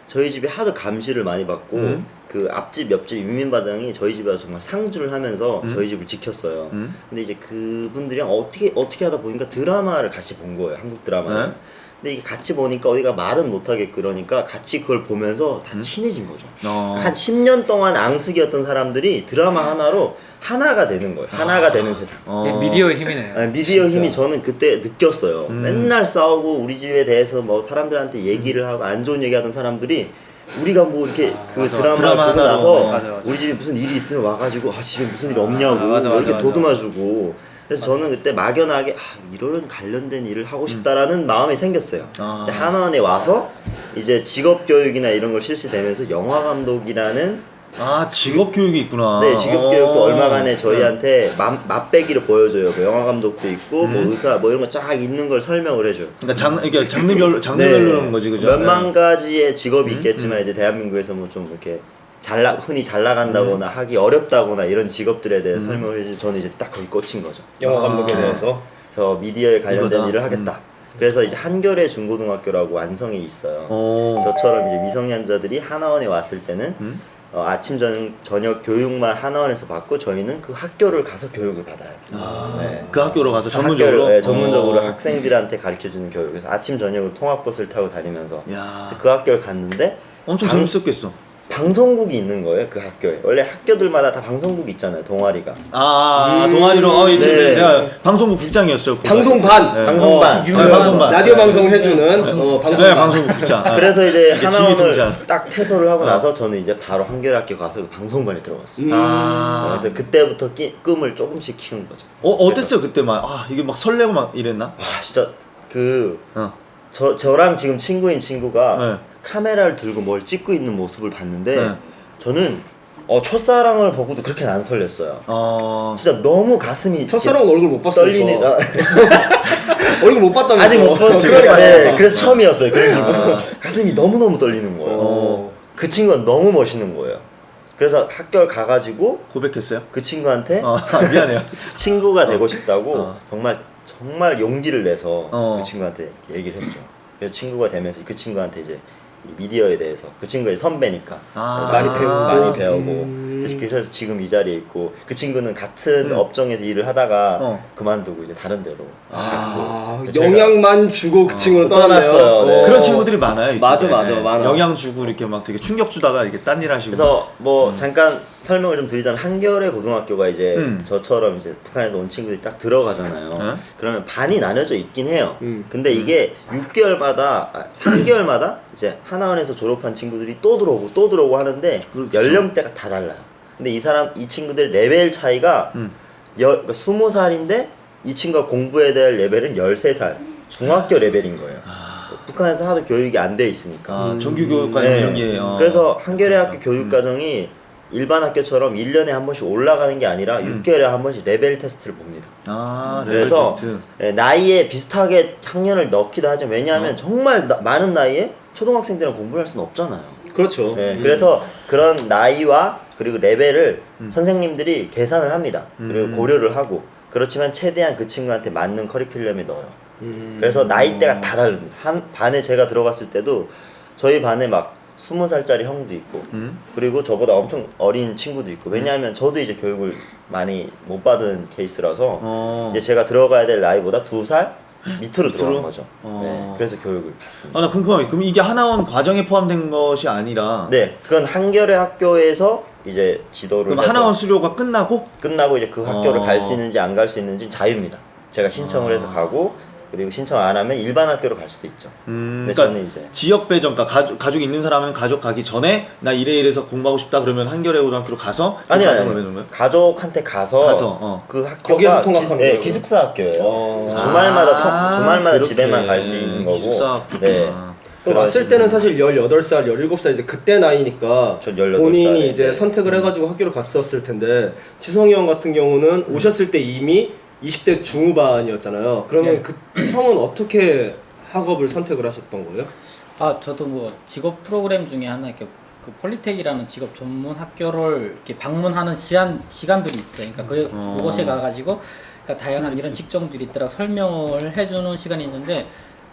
저희 집이 하도 감시를 많이 받고 그 앞집 옆집 이민반장이 저희 집에 와서 정말 상주를 하면서 저희 집을 지켰어요. 근데 이제 그분들이랑 어떻게 하다 보니까 드라마를 같이 본 거예요. 한국 드라마를. 근데 이게 같이 보니까 어디가 말은 못하게 그러니까 같이 그걸 보면서 다 친해진 거죠. 그러니까 한 10년 동안 앙숙이었던 사람들이 드라마 하나로 하나가 되는 거예요. 하나가 되는 세상. 미디어의 힘이네요. 미디어 힘이 저는 그때 느꼈어요. 맨날 싸우고 우리 집에 대해서 뭐 사람들한테 얘기를 하고 안 좋은 얘기하던 사람들이 우리가 뭐 이렇게 드라마 보고 나서 맞아. 우리 집에 무슨 일이 있으면 와가지고 집에 무슨 일이 없냐고 이렇게 도드마주고 그래서 저는 그때 막연하게 이런 관련된 일을 하고 싶다라는 마음이 생겼어요. 근데 한원에 와서 이제 직업 교육이나 이런 걸 실시되면서 영화 감독이라는 직업 교육이 있구나. 네, 직업 교육도 얼마간에 저희한테 맛배기로 보여줘요. 뭐 영화 감독도 있고 뭐 의사 뭐 이런 거 쫙 있는 걸 설명을 해줘요. 그러니까 장르별로는 거지 그죠? 몇만 가지의 직업이 있겠지만 이제 대한민국에서 뭐 좀 이렇게 흔히 잘 나간다거나 하기 어렵다거나 이런 직업들에 대해 설명을 해주고 저는 이제 딱 거기 꽂힌 거죠. 영화 감독에 대해서. 그래서 미디어에 관련된 이거다. 일을 하겠다. 그래서 이제 한겨레 중고등학교라고 안성에 있어요. 저처럼 이제 미성년자들이 하나원에 왔을 때는 아침 저녁 교육만 하나원에서 받고 저희는 그 학교를 가서 교육을 받아요. 네. 그 학교로 가서 전문적으로? 전문적으로 학생들한테 가르쳐주는 교육에서 아침 저녁으로 통학버스를 타고 다니면서 그 학교를 갔는데 엄청 재밌었겠어. 방송국이 있는 거예요 그 학교에. 원래 학교들마다 다 방송국 있잖아요 동아리가. 동아리로 이제 네. 내가 방송국 국장이었어요. 방송반. 네. 방송반. 방송반. 라디오 방송 해주는 방송반. 네, 방송국 국장. 그래서 이제 이게 지휘 통장. 하나원을 딱 퇴소를 하고 나서 저는 이제 바로 한겨레학교 가서 그 방송반에 들어갔어요. 그래서 그때부터 꿈을 조금씩 키운 거죠. 어땠어요 그때 막 이게 막 설레고 막 이랬나? 와 진짜 어. 저랑 지금 친구인 친구가 네. 카메라를 들고 뭘 찍고 있는 모습을 봤는데 네. 저는 첫사랑을 보고도 그렇게 안 설렜어요. 진짜 너무 가슴이 첫사랑은 얼굴 못 봤으니까. 떨리네. 얼굴 못 봤다면서. 아직 못 봤어요. 그러니까. 네, 그래서 처음이었어요. 그런 기분. 가슴이 너무너무 떨리는 거예요. 그 친구가 너무 멋있는 거예요. 그래서 학교를 가가지고 고백했어요? 그 친구한테 미안해요. 친구가 되고 싶다고 정말 용기를 내서 그 친구한테 얘기를 했죠. 그래서 친구가 되면서 그 친구한테 이제 이 미디어에 대해서 그 친구의 선배니까 많이 배우고 그래서 지금 이 자리에 있고 그 친구는 같은 업종에서 일을 하다가 그만두고 이제 다른 데로 영향만 주고 그 친구는 떠났어요. 네. 그런 친구들이 많아요. 맞아, 이쪽에. 맞아, 많아. 영향 주고 이렇게 막 되게 충격 주다가 이렇게 딴 일 하시고. 그래서 뭐 잠깐 설명을 좀 드리자면 한겨레 고등학교가 이제 저처럼 이제 북한에서 온 친구들이 딱 들어가잖아요. 그러면 반이 나눠져 있긴 해요. 근데 이게 3개월마다 이제 하나원에서 졸업한 친구들이 또 들어오고 하는데 그렇죠. 연령대가 다 달라요. 근데 이 친구들 레벨 차이가 그러니까 20살인데 이 친구가 공부해야 될 레벨은 13살 중학교 레벨인 거예요. 북한에서 하도 교육이 안 돼 있으니까. 정규교육과정 이런 게. 그래서 한겨레 학교 교육과정이 일반 학교처럼 1년에 한 번씩 올라가는 게 아니라 6개월에 한 번씩 레벨 테스트를 봅니다. 레벨 그래서 테스트. 나이에 비슷하게 학년을 넣기도 하죠. 왜냐하면 정말 많은 나이에 초등학생들은 공부를 할 수는 없잖아요. 그렇죠. 그래서 그런 나이와 그리고 레벨을 선생님들이 계산을 합니다. 그리고 고려를 하고 그렇지만 최대한 그 친구한테 맞는 커리큘럼에 넣어요. 그래서 나이대가 다 다릅니다. 한 반에 제가 들어갔을 때도 저희 반에 막 20살짜리 형도 있고 그리고 저보다 엄청 어린 친구도 있고 왜냐하면 저도 이제 교육을 많이 못 받은 케이스라서 이제 제가 들어가야 될 나이보다 2살 밑으로 들어간 거죠. 네, 그래서 교육을 받습니다. 나 궁금해. 그럼 이게 하나원 과정에 포함된 것이 아니라 네, 그건 한겨레 학교에서 이제 지도를 그럼 해서 하나원 수료가 끝나고 이제 그 학교를 갈 수 있는지 안 갈 수 있는지 자유입니다. 제가 신청을 해서 가고 그리고 신청 안 하면 일반 학교로 갈 수도 있죠. 근데 그러니까 저는 이제 지역 배정, 그러니까 가족 있는 사람은 가족 가기 전에 나 이래서 공부하고 싶다 그러면 한겨레 고등학교로 가서 아니 거예요? 가족한테 가서 그 학교가 거기에서 통학하는 거예요? 기숙사 학교예요. 주말마다 그렇게. 집에만 갈 수 있는 거고. 기숙사 학교. 네. 또 왔을 때는 사실 18살, 17살 이제 그때 나이니까 전 18살 본인이 이제 네. 선택을 해가지고 학교를 갔었을 텐데 지성이 형 같은 경우는 오셨을 때 이미 20대 중후반이었잖아요. 그러면 그 형은 어떻게 학업을 선택을 하셨던 거예요? 저도 뭐 직업 프로그램 중에 하나 이렇게 그 폴리텍이라는 직업 전문 학교를 이렇게 방문하는 시간들이 있어요. 그러니까 그곳에 가가지고 그러니까 다양한 이런 직종들이 있더라 설명을 해주는 시간이 있는데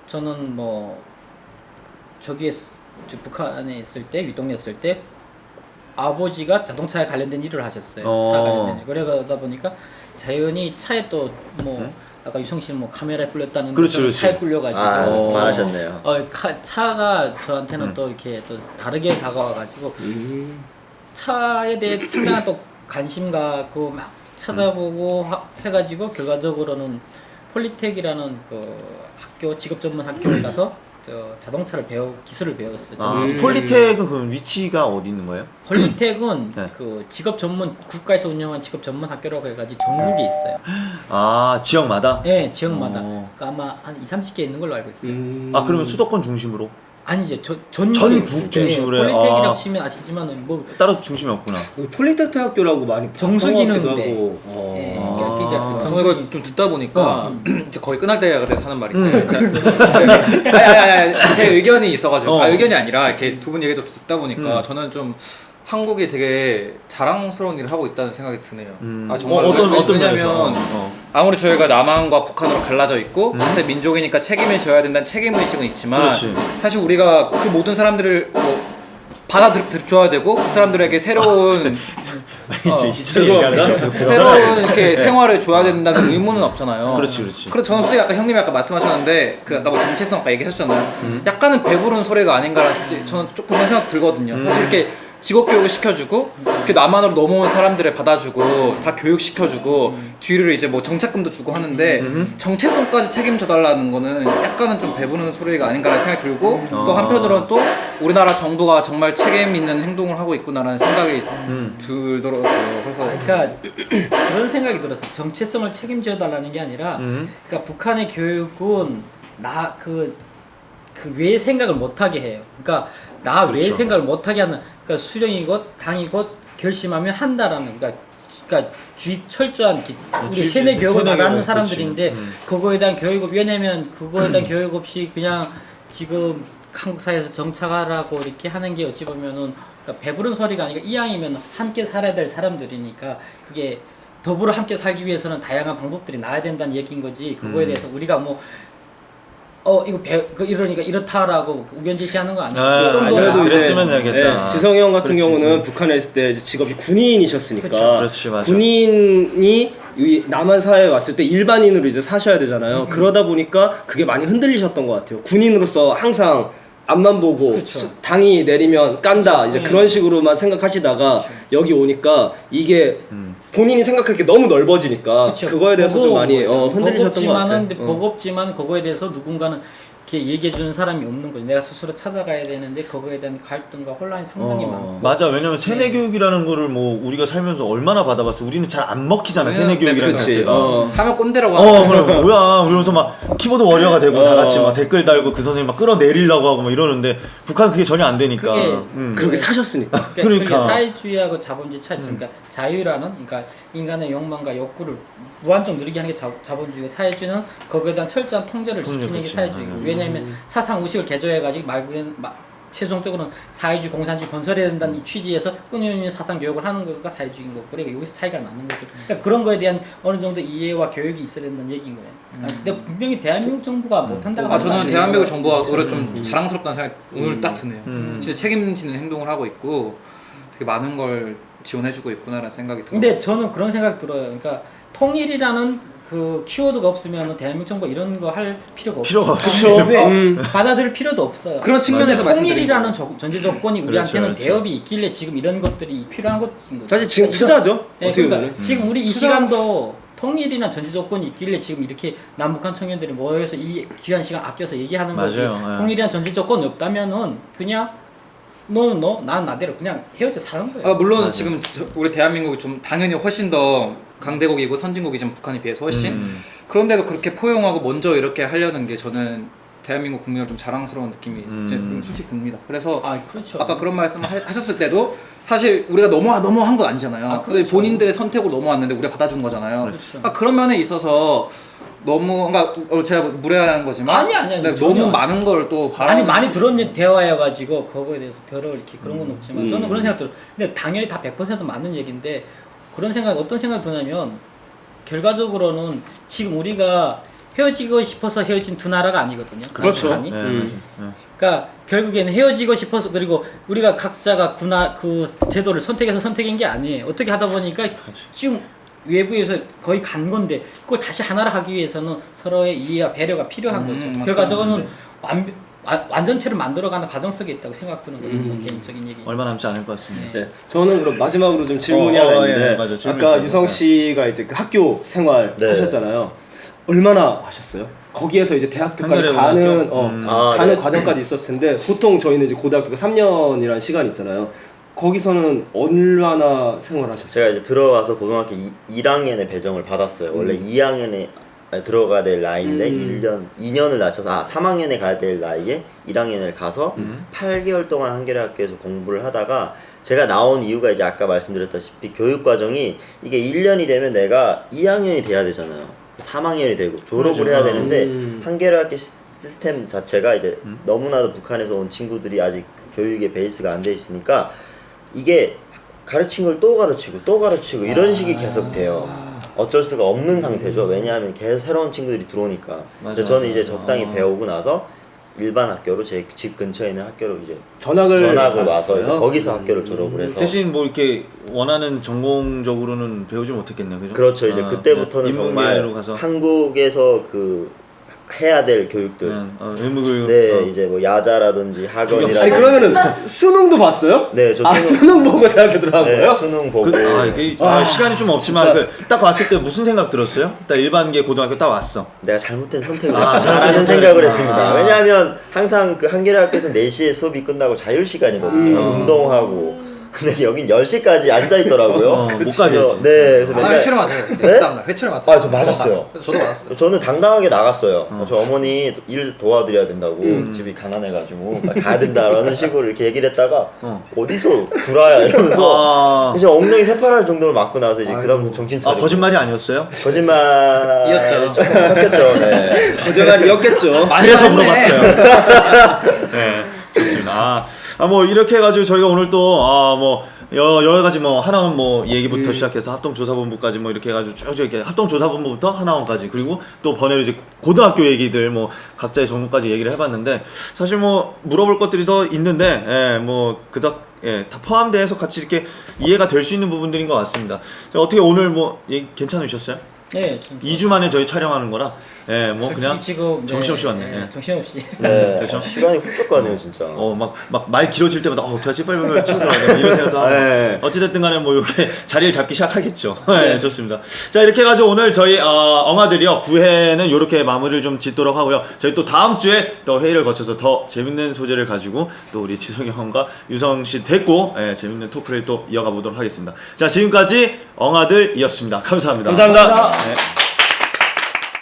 저는 뭐 저기에 북한에 있을 때 윗동네 있을 때 아버지가 자동차에 관련된 일을 하셨어요. 차 관련된 일. 그러다 보니까 자연히 차에 또 뭐 아까 유성 씨는 뭐 카메라에 끌렸다는 그렇지. 차에 끌려가지고 말하셨네요. 차가 저한테는 또 이렇게 또 다르게 다가와가지고 차에 대해 상당한 또 관심 갖고 막 찾아보고 해가지고 결과적으로는 폴리텍이라는 그 학교 직업 전문 학교에 가서 자동차를 기술을 배웠어요. 폴리텍은 그럼 위치가 어디 있는 거예요? 폴리텍은 네. 그 직업 전문 국가에서 운영한 직업 전문 학교라고 해가지고 전국에 있어요. 지역마다? 네, 지역마다. 그러니까 아마 한 20-30개 있는 걸로 알고 있어요. 그러면 수도권 중심으로? 아니죠. 전국 중심으로 해요? 폴리텍이라고 치면 아시지만은 뭐 따로 중심이 없구나. 폴리텍 학교라고 많이 정수기는 하고. 저는 이거 좀 듣다 보니까 이제 거의 끝날 때가 돼서 하는 말인데 제 의견이 있어가지고 의견이 아니라 이렇게 두 분 얘기도 듣다 보니까 저는 좀 한국이 되게 자랑스러운 일을 하고 있다는 생각이 드네요. 정말 어떤 왜냐면 아무리 저희가 남한과 북한으로 갈라져 있고 같은 민족이니까 책임을 져야 된다는 책임의식은 있지만 그렇지. 사실 우리가 그 모든 사람들을 받아들여야 되고 그 사람들에게 새로운 새로운 이렇게 생활을 줘야 된다는 의무는 없잖아요. 그렇지. 그래서 저는 솔직히 아까 형님이 아까 말씀하셨는데 그 아까 뭐 정체성 아까 얘기하셨잖아요. 약간은 배부른 소리가 아닌가라는 저는 조금 그런 생각 들거든요. 사실 이렇게 직업 교육을 시켜주고 그 남한으로 넘어온 사람들을 받아주고 다 교육시켜주고 뒤를 이제 뭐 정착금도 주고 하는데 정체성까지 책임져 달라는 거는 약간은 좀 배부르는 소리가 아닌가라는 생각이 들고 또 한편으로는 또 우리나라 정부가 정말 책임 있는 행동을 하고 있구나라는 생각이 들더라고요. 그래서 그러니까 그런 생각이 들었어. 정체성을 책임져 달라는 게 아니라, 그러니까 북한의 교육은 나 그 외의 생각을 못하게 해요. 그러니까 나 외의 그렇죠. 생각을 못하게 하는, 그러니까 수령이got 당이got 결심하면 한다라는, 그러니까 주입 철저한 우리 주입 세뇌 교육을 세뇌 나가는 교육, 사람들인데 그렇지. 그거에 대한 교육 왜냐면 그거에 대한 교육 없이 그냥 지금 한국 사회에서 정착하라고 이렇게 하는 게 어찌 보면은 그러니까 배부른 소리가 아니라 이왕이면 함께 살아야 될 사람들이니까 그게 더불어 함께 살기 위해서는 다양한 방법들이 나와야 된다는 얘기인 거지. 그거에 대해서 우리가 뭐 이거 이러니까 이렇다라고 의견 제시하는 거 아니에요. 좀 더 그래도 그랬으면 이제, 되겠다. 지성이 형 같은 그렇지. 경우는 북한에 있을 때 이제 직업이 군인이셨으니까 그렇지, 맞아. 군인이 이 남한 사회에 왔을 때 일반인으로 이제 사셔야 되잖아요. 그러다 보니까 그게 많이 흔들리셨던 것 같아요. 군인으로서 항상 앞만 보고 그렇죠. 당이 내리면 깐다 이제 그런 식으로만 생각하시다가 여기 오니까 이게 본인이 생각할 게 너무 넓어지니까 그쵸. 그거에 대해서 좀 많이 흔들리셨던 것 같아요. 근데 버겁지만 그거에 대해서 누군가는 이렇게 얘기해 주는 사람이 없는 거지. 내가 스스로 찾아가야 되는데 그거에 대한 갈등과 혼란이 상당히 많고. 맞아. 왜냐면 세뇌 교육이라는 거를 뭐 우리가 살면서 얼마나 받아봤어. 우리는 잘 안 먹히잖아. 세뇌 교육이라는 그치. 자체가. 하면 꼰대라고 하는 그럼 뭐야. 그러면서 막 키보드 워리어가 되고 다 같이 막 댓글 달고 그 선생님 막 끌어내리려고 하고 막 이러는데 북한은 그게 전혀 안 되니까. 그게 그렇게 사셨으니까. 그러니까. 사회주의하고 자본주의 차이점. 그러니까 자유라는, 그러니까 인간의 욕망과 욕구를 무한정 누리게 하는 게 자본주의고, 사회주의는 거기에 대한 철저한 통제를 지키는 게 그치. 사회주의고. 왜냐하면 사상 의식을 개조해가지고 최종적으로는 사회주의 공산주의 건설해야 된다는 이 취지에서 끊임없는 사상 교육을 하는 거가 사회주의인 거고, 그러니까 여기서 차이가 나는 거죠. 그러니까 그런 거에 대한 어느 정도 이해와 교육이 있어야 된다는 얘기인 거예요. 근데 분명히 대한민국 정부가 못한다고 하는 거 저는 아니에요? 대한민국 정부가 오히려 좀 자랑스럽다는 생각이 오늘 딱 드네요. 진짜 책임지는 행동을 하고 있고 되게 많은 걸 지원해주고 있구나라는 생각이 들어요. 근데 저는 그런 생각 들어요. 그러니까 통일이라는 그 키워드가 없으면 대한민국 정부가 이런 거 할 필요가 없어요. 필요가 없죠. 왜? 받아들일 필요도 없어요. 그런 측면에서 통일이라는 전제 조건이 우리한테는 그렇죠. 대업이 있길래 지금 이런 것들이 필요한 것인 거죠. 사실 지금 투자죠. 네, 어떻게 그러니까 보면. 지금 우리 이 시간도 통일이나 전제 조건이 있길래 지금 이렇게 남북한 청년들이 모여서 이 귀한 시간 아껴서 얘기하는 거지. 맞아요. 예. 통일이나 전제 조건이 없다면은 그냥 너는 너, 나는 나대로 그냥 헤어져 사는 거예요. 물론 맞아. 지금 우리 대한민국이 좀 당연히 훨씬 더 강대국이고 선진국이지만 북한에 비해서 훨씬 그런데도 그렇게 포용하고 먼저 이렇게 하려는 게 저는 대한민국 국민을 좀 자랑스러운 느낌이 이제 좀 솔직히 듭니다. 그래서 그렇죠. 아까 그런 말씀 하셨을 때도 사실 우리가 넘어한 건 아니잖아요. 근데 그렇죠. 본인들의 선택으로 넘어왔는데 우리가 받아준 거잖아요. 그렇죠. 그런 면에 있어서 너무 제가 무례한 거지만 아니, 네, 전혀. 너무 많은 걸 또 많이 들었는 대화여가지고 그거에 대해서 별로 이렇게 그런 건 없지만 저는 그런 생각 들어요. 근데 당연히 다 100% 맞는 얘기인데 어떤 생각이 드냐면 결과적으로는 지금 우리가 헤어지고 싶어서 헤어진 두 나라가 아니거든요. 그렇죠. 북한이. 네, 그러니까 결국에는 헤어지고 싶어서, 그리고 우리가 각자가 그 제도를 선택해서 선택인 게 아니에요. 어떻게 하다 보니까 지금 외부에서 거의 간 건데 그걸 다시 하나로 하기 위해서는 서로의 이해와 배려가 필요한 거죠. 결과적으로는 완전체를 만들어가는 과정 속에 있다고 생각드는 거죠. 저는 개인적인 얘기. 얼마 남지 않을 것 같습니다. 네, 저는 그럼 마지막으로 좀 질문이 어, 하나 있는데 예, 맞아, 질문이 아까 있어요. 유성 씨가 이제 그 학교 생활 네. 하셨잖아요. 얼마나 하셨어요? 거기에서 이제 대학교까지 한겨레 가는 고등학교? 가는 네. 과정까지 있었을 텐데 보통 저희는 이제 고등학교가 3년이라는 시간이 있잖아요. 거기서는 얼마나 생활하셨어요? 제가 이제 들어가서 고등학교 1학년에 배정을 받았어요. 원래 2학년에 들어가야 될 나이인데 2년을 낮춰서 3학년에 가야 될 나이에 1학년을 가서 8개월 동안 한겨레 학교에서 공부를 하다가 제가 나온 이유가 이제 아까 말씀드렸다시피 교육 과정이 이게 1년이 되면 내가 2학년이 돼야 되잖아요. 3학년이 되고 졸업을 그렇죠. 해야 되는데 한겨레 학교 시스템 자체가 이제 너무나도 북한에서 온 친구들이 아직 교육의 베이스가 안 돼 있으니까 이게 가르친 걸 또 가르치고 이런 식이 계속 돼요. 어쩔 수가 없는 상태죠. 왜냐하면 계속 새로운 친구들이 들어오니까. 맞아, 저는 맞아. 이제 적당히 배우고 나서 일반 학교로 제 집 근처에 있는 학교로 이제 전학을 와서 갔어요? 거기서 학교를 졸업을 해서 대신 뭐 이렇게 원하는 전공적으로는 배우지 못했겠네요. 그죠? 그렇죠. 이제 그때부터는 인문계로 정말 가서. 한국에서 그 해야 될 교육들. 의무교육. 네, 이제 뭐 야자라든지 아니 학원이라든지. 그러면은 수능도 봤어요? 네, 저 수능 보고 대학교 들어간 네, 거예요? 수능 보고. 시간이 좀 없지만 딱 왔을 때 무슨 생각 들었어요? 딱 일반계 고등학교 딱 왔어. 내가 잘못된 선택을 잘못된 하는 생각을 선택을 했습니다. 왜냐하면 항상 그 한겨레 학교에서 4시에 수업이 끝나고 자율 시간이거든요. 운동하고. 근데 여긴 10시까지 앉아 있더라고요. 못 가죠. 네, 그래서 맨날 회초를 맞아요. 네? 다음날 회초를 맞아요. 아, 저 맞았어요. 저도 맞았어요. 저는 당당하게 나갔어요. 저 어머니 일 도와드려야 된다고 집이 가난해가지고 가야 된다라는 식으로 이렇게 얘기를 했다가 어디서 구라야 이러면서 이제 엉덩이 새파랄 정도로 맞고 나서 이제 그다음부터 정신 차리고 거짓말이 아니었어요? 거짓말이 조금 섞였죠. 네. 거짓말이었겠죠. 그래서 물어봤어요. 네, 좋습니다. 뭐 이렇게 해가지고 저희가 오늘 또 뭐 여러 가지 뭐 하나원 뭐 얘기부터 시작해서 합동조사본부까지 뭐 이렇게 해가지고 쭉 이렇게 합동조사본부부터 하나원까지 그리고 또 번외로 이제 고등학교 얘기들 뭐 각자의 전공까지 얘기를 해봤는데 사실 뭐 물어볼 것들이 더 있는데 뭐 그닥 다 포함돼서 같이 이렇게 이해가 될 수 있는 부분들인 것 같습니다. 자, 어떻게 오늘 뭐 괜찮으셨어요? 네. 2주 만에 저희 촬영하는 거라 뭐 그냥 지금 정신없이 왔네. 정신없이. 네. 그렇죠? 시간이 훌쩍 가네요, 진짜. 막 말 길어질 때마다 어떻게 빨리 치고 들어가야 이런 생각도 하고 어찌됐든 간에 뭐 이렇게 자리를 잡기 시작하겠죠. 네, 좋습니다. 자, 이렇게 해가지고 오늘 저희 엉아들이요 9회는 이렇게 마무리를 좀 짓도록 하고요. 저희 또 다음 주에 또 회의를 거쳐서 더 재밌는 소재를 가지고 또 우리 지성이 형과 유성 씨 데리고 재밌는 토크를 또 이어가 보도록 하겠습니다. 자, 지금까지 엉아들이었습니다. 감사합니다. 감사합니다. 네.